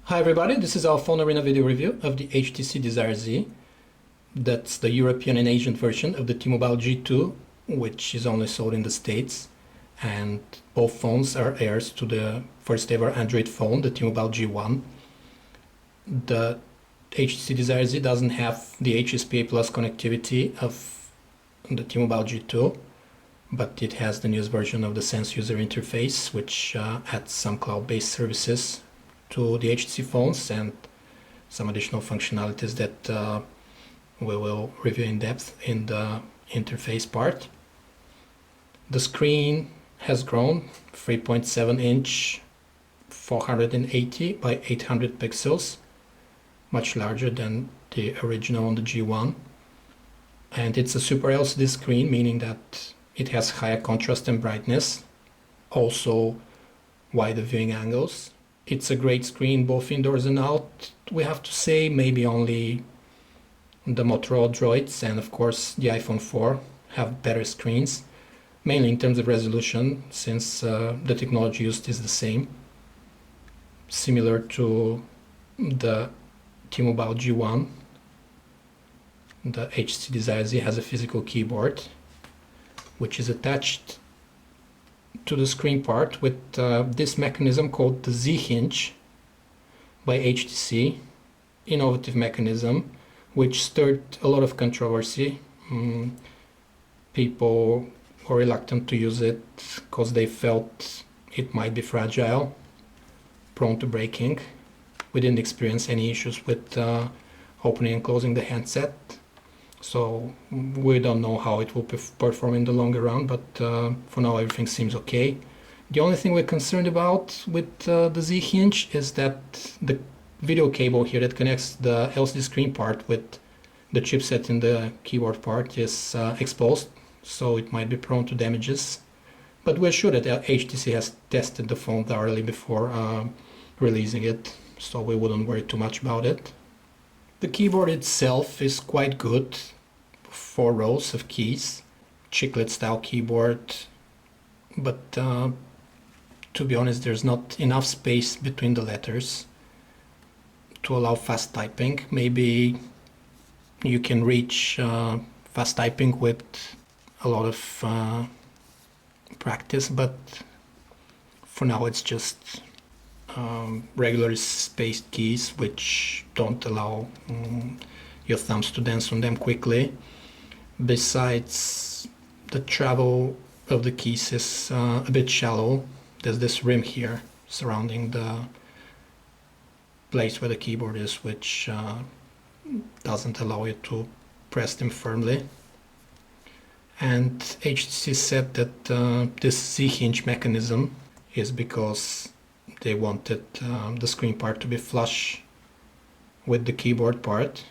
Hi everybody, this is our PhoneArena video review of the HTC Desire Z. That's the European and Asian version of the T-Mobile G2, which is only sold in the States. And both phones are heirs to the first ever Android phone, the T-Mobile G1. The HTC Desire Z doesn't have the HSPA Plus connectivity of the T-Mobile G2, but it has the newest version of the Sense user interface, which adds some cloud-based services to the HTC phones and some additional functionalities that we will review in depth in the interface part. The screen has grown 3.7 inch, 480 by 800 pixels, much larger than the original on the G1. And it's a Super LCD screen, meaning that it has higher contrast and brightness, also wider viewing angles. It's a great screen both indoors and out. We have to say maybe only the Motorola Droids and of course the iPhone 4 have better screens, mainly in terms of resolution, since the technology used is the same. Similar to the T-Mobile G1, the HTC Desire Z has a physical keyboard which is attached to the screen part with this mechanism called the Z-hinge by HTC, innovative mechanism which stirred a lot of controversy. People were reluctant to use it because they felt it might be fragile, prone to breaking. We didn't experience any issues with opening and closing the handset, so we don't know how it will perform in the longer run, but for now everything seems okay. The only thing we're concerned about with the Z-hinge is that the video cable here that connects the LCD screen part with the chipset in the keyboard part is exposed, so it might be prone to damages. But we're sure that HTC has tested the phone thoroughly before releasing it, so we wouldn't worry too much about it. The keyboard itself is quite good, 4 rows of keys, chiclet style keyboard, but to be honest there's not enough space between the letters to allow fast typing. Maybe you can reach fast typing with a lot of practice, but for now it's just regular spaced keys which don't allow your thumbs to dance on them quickly. Besides, the travel of the keys is a bit shallow. There's this rim here surrounding the place where the keyboard is, which doesn't allow you to press them firmly. And HTC said that this Z-hinge mechanism is because they wanted the screen part to be flush with the keyboard part,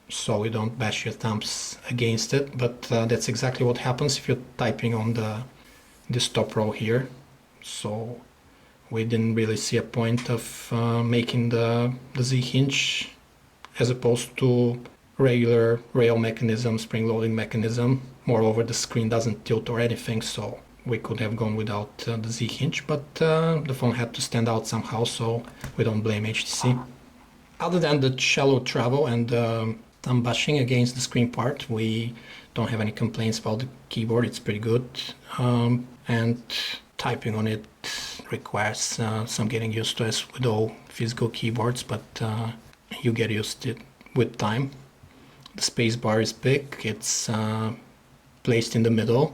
so you don't bash your thumbs against it. But that's exactly what happens if you're typing on this top row here. So we didn't really see a point of making the Z-hinge as opposed to regular rail mechanism, spring loading mechanism. Moreover, the screen doesn't tilt or anything, so we could have gone without the Z-hinge, but the phone had to stand out somehow, so we don't blame HTC. Other than the shallow travel and thumb bashing against the screen part, we don't have any complaints about the keyboard. It's pretty good, and typing on it requires some getting used to, as with all physical keyboards, but you get used to it with time. The space bar is big. It's placed in the middle,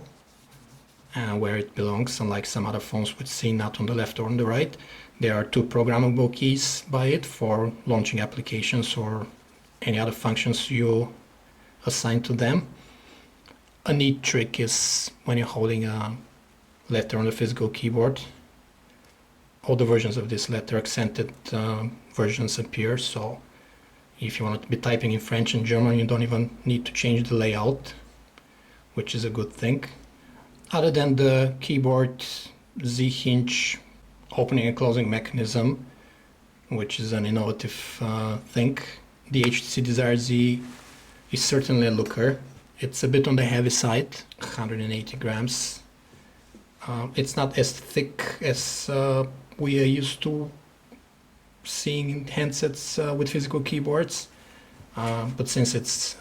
where it belongs, unlike some other phones we've seen, not on the left or on the right. There are 2 programmable keys by it for launching applications or any other functions you assign to them. A neat trick is when you're holding a letter on the physical keyboard, all the versions of this letter, accented versions appear, so if you want to be typing in French and German, you don't even need to change the layout, which is a good thing. Other than the keyboard Z-hinge opening and closing mechanism, which is an innovative thing, the HTC Desire Z is certainly a looker. It's a bit on the heavy side, 180 grams. It's not as thick as we are used to seeing handsets with physical keyboards, but since it's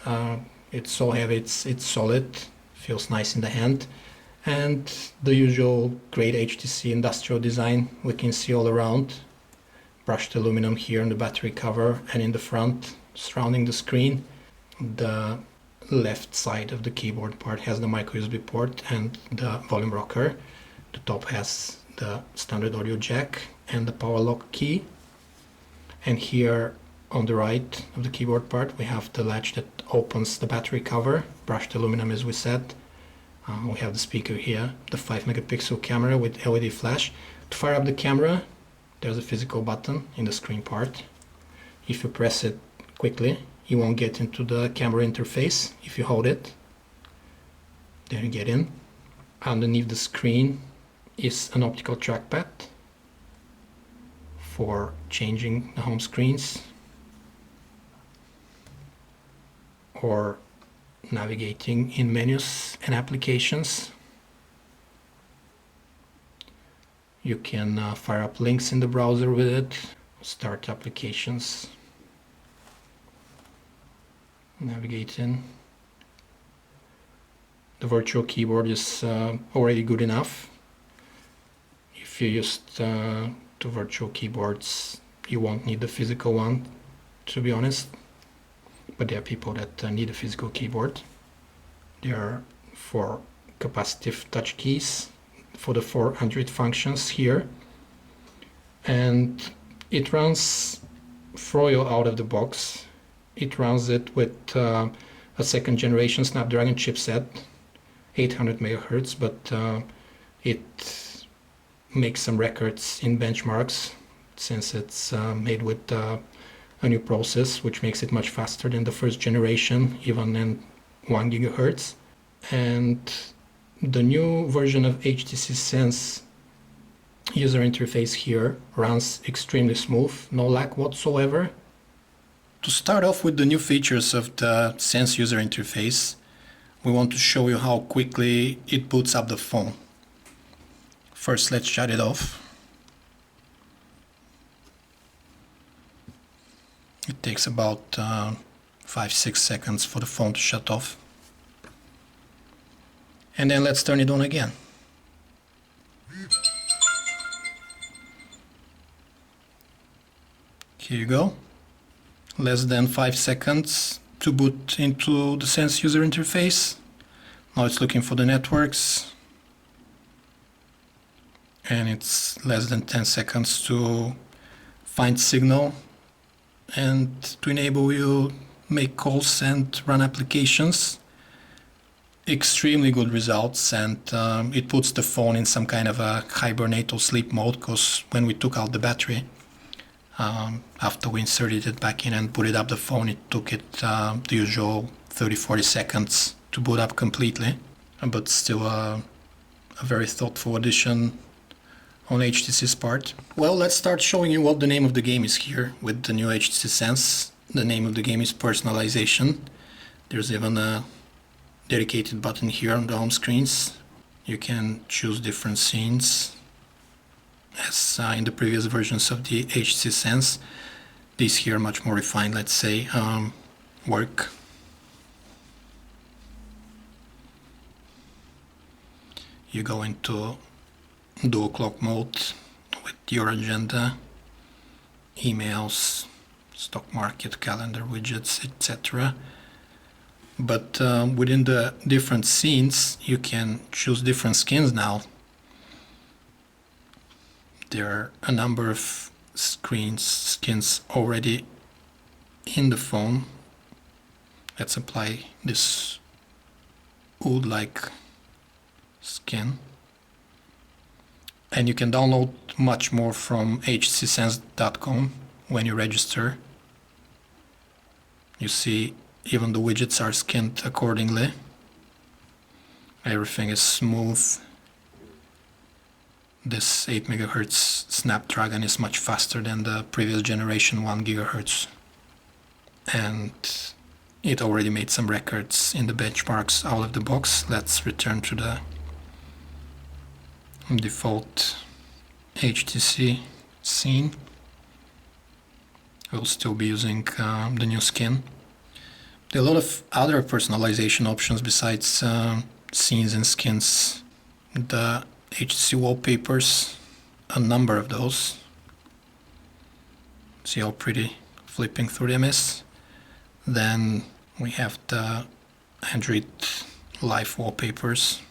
so heavy, it's solid, feels nice in the hand, and the usual great HTC industrial design we can see all around. Brushed aluminum here on the battery cover and in the front surrounding the screen. The left side of the keyboard part has the micro USB port and the volume rocker. The top has the standard audio jack and the power lock key. And here on the right of the keyboard part we have the latch that opens the battery cover, brushed aluminum as we said. We have the speaker here, the 5 megapixel camera with LED flash. To fire up the camera, there's a physical button in the screen part. If you press it quickly, you won't get into the camera interface. If you hold it, then you get in. Underneath the screen is an optical trackpad for changing the home screens or navigating in menus and applications. You can fire up links in the browser with it, start applications, navigate in. The virtual keyboard is already good enough. If you're used to virtual keyboards, you won't need the physical one, to be honest. But there are people that need a physical keyboard. There are 4 capacitive touch keys for the 400 functions here, and it runs Froyo out of the box. It runs it with a second generation Snapdragon chipset, 800 megahertz, but it makes some records in benchmarks since it's made with a new process which makes it much faster than the first generation, even in 1 gigahertz. And the new version of HTC Sense user interface here runs extremely smooth, no lag whatsoever. To start off with the new features of the Sense user interface, we want to show you how quickly it boots up the phone. First, let's shut it off. It takes about 5-6 seconds for the phone to shut off. And then let's turn it on again. Here you go. Less than 5 seconds to boot into the Sense user interface. Now it's looking for the networks. And it's less than 10 seconds to find signal and to enable you make calls and run applications. Extremely good results, and it puts the phone in some kind of a hibernate or sleep mode, because when we took out the battery, after we inserted it back in and booted up the phone, it took it the usual 30-40 seconds to boot up completely, but still a very thoughtful addition on HTC's part. Well, let's start showing you what the name of the game is here with the new HTC Sense. The name of the game is Personalization. There's even a dedicated button here on the home screens. You can choose different scenes as in the previous versions of the HTC Sense. These here are much more refined, let's say. Work. You go into dual clock mode with your agenda, emails, stock market, calendar, widgets, etc. But within the different scenes, you can choose different skins now. There are a number of skins already in the phone. Let's apply this wood-like skin. And you can download much more from htcsense.com when you register. You see, even the widgets are skinned accordingly. Everything is smooth. This 8 MHz Snapdragon is much faster than the previous generation 1 GHz. And it already made some records in the benchmarks out of the box. Let's return to the default HTC scene. We'll still be using the new skin. There are a lot of other personalization options besides scenes and skins. The HTC wallpapers, a number of those. See how pretty flipping through them is. Then we have the Android Live wallpapers.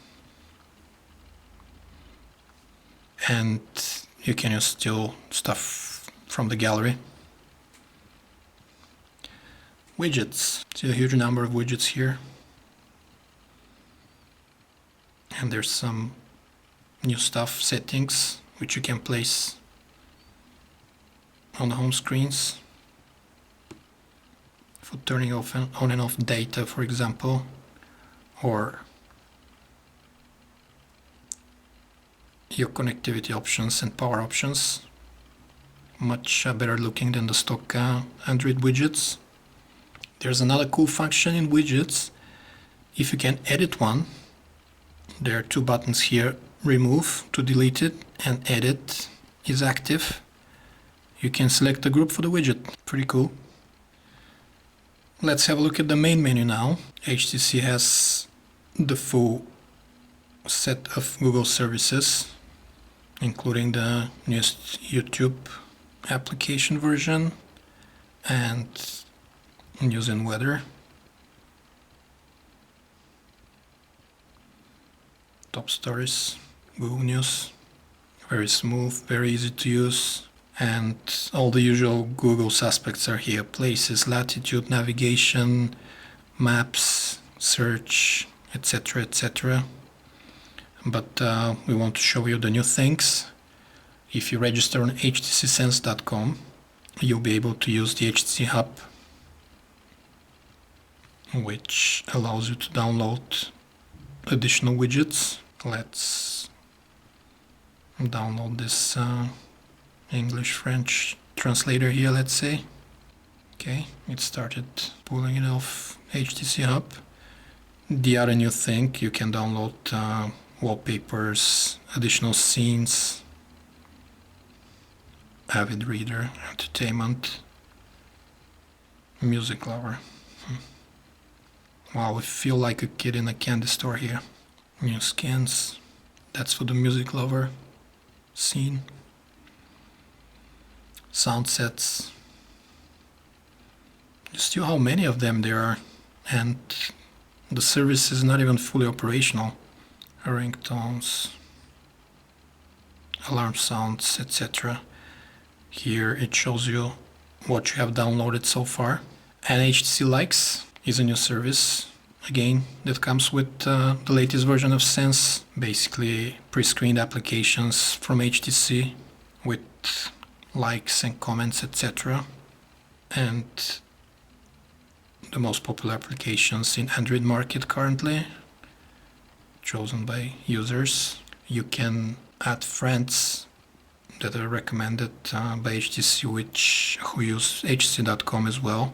And you can use still stuff from the gallery. Widgets. See a huge number of widgets here. And there's some new stuff, settings, which you can place on the home screens for turning off on and off data, for example, or your connectivity options and power options. Much better looking than the stock Android widgets. There's another cool function in widgets. If you can edit one, there are two buttons here, remove to delete it, and edit is active. You can select a group for the widget. Pretty cool. Let's have a look at the main menu now. HTC has the full set of Google services, including the newest YouTube application version and news and weather. Top stories, Google News, very smooth, very easy to use, and all the usual Google suspects are here. Places, latitude, navigation, maps, search, etc, etc. But we want to show you the new things. If you register on htcsense.com, you'll be able to use the HTC Hub, which allows you to download additional widgets. Let's download this English-French translator here, let's say. Okay, it started pulling it off HTC Hub. The other new thing, you can download wallpapers, additional scenes, avid reader, entertainment, music lover. Wow, I feel like a kid in a candy store here. New skins, that's for the music lover scene. Sound sets. Just see how many of them there are, and the service is not even fully operational. Ringtones, alarm sounds, etc. Here it shows you what you have downloaded so far. And HTC Likes is a new service, again, that comes with the latest version of Sense. Basically pre-screened applications from HTC with likes and comments, etc. And the most popular applications in Android market currently, chosen by users. You can add friends that are recommended by HTC, who use htc.com as well,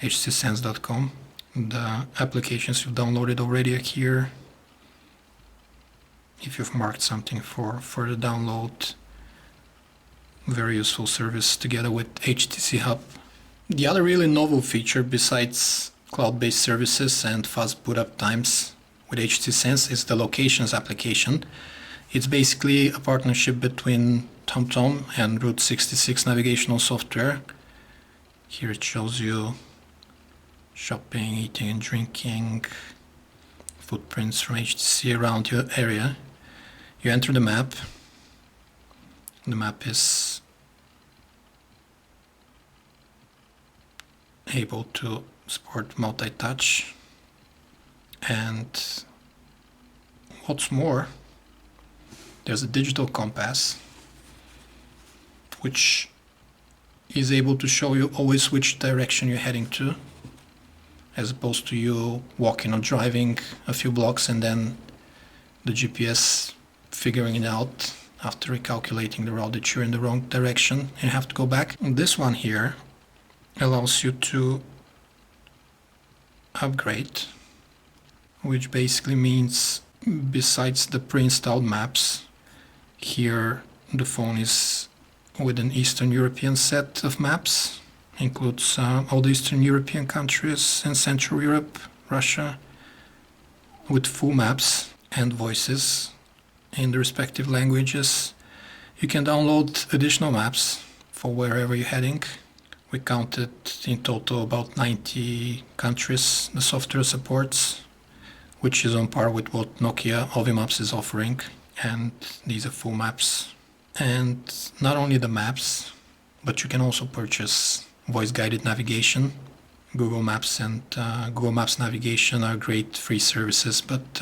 htcsense.com. The applications you've downloaded already are here. If you've marked something for further download, very useful service together with HTC Hub. The other really novel feature besides cloud-based services and fast boot up times with HTC Sense is the Locations application. It's basically a partnership between TomTom and Route 66 navigational software. Here it shows you shopping, eating and drinking, footprints from HTC around your area. You enter the map. The map is able to support multi-touch, and what's more, there's a digital compass which is able to show you always which direction you're heading to, as opposed to you walking or driving a few blocks and then the GPS figuring it out after recalculating the route that you're in the wrong direction and you have to go back. And this one here allows you to upgrade, which basically means besides the pre-installed maps, here the phone is with an Eastern European set of maps. Includes all the Eastern European countries and Central Europe, Russia, with full maps and voices in the respective languages. You can download additional maps for wherever you're heading. We counted in total about 90 countries the software supports, which is on par with what Nokia Ovimaps is offering. And these are full maps. And not only the maps, but you can also purchase voice-guided navigation. Google Maps and Google Maps Navigation are great free services, but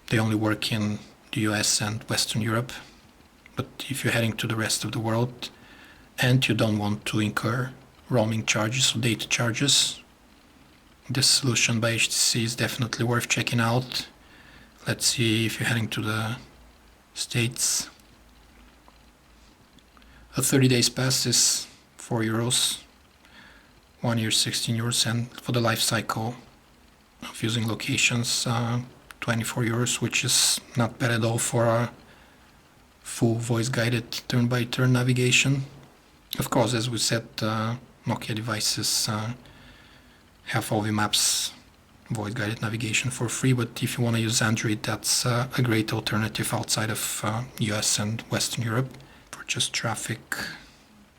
they only work in the US and Western Europe. But if you're heading to the rest of the world and you don't want to incur roaming charges or data charges, this solution by HTC is definitely worth checking out. Let's see if you're heading to the States. A 30 days pass is €4, 1 year €16, and for the life cycle of using locations, €24, which is not bad at all for a full voice-guided turn-by-turn navigation. Of course, as we said, Nokia devices have Ovimaps voice-guided navigation for free, but if you want to use Android, that's a great alternative outside of US and Western Europe for just traffic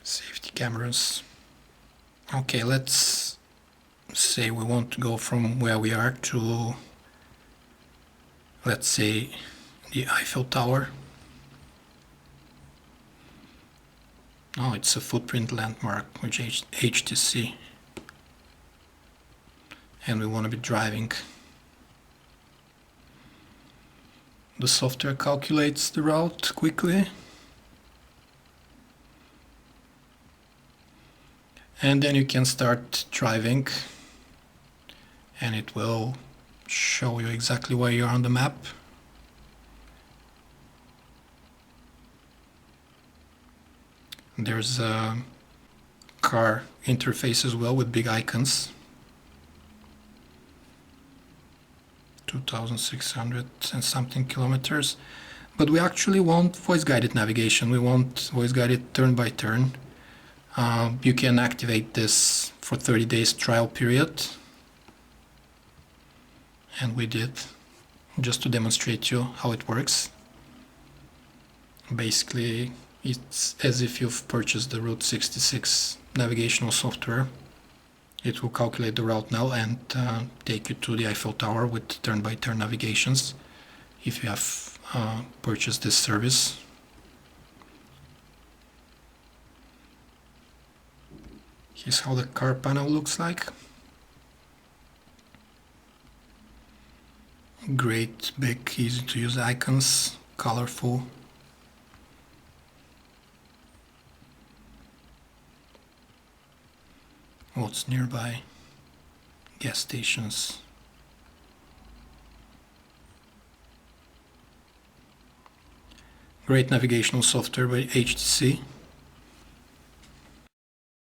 safety cameras. Okay, let's say we want to go from where we are to, let's say, the Eiffel Tower. Oh, it's a footprint landmark with HTC. And we want to be driving. The software calculates the route quickly. And then you can start driving, and it will show you exactly where you are on the map. There's a car interface as well with big icons. 2,600 and something kilometers. But we actually want voice-guided navigation. We want voice-guided turn-by-turn. You can activate this for 30 days trial period. And we did, just to demonstrate you how it works. Basically, it's as if you've purchased the Route 66 navigational software. It will calculate the route now and take you to the Eiffel Tower with turn-by-turn navigations if you have purchased this service. Here's how the car panel looks like. Great, big, easy to use icons, colorful. What's nearby? Gas stations. Great navigational software by HTC.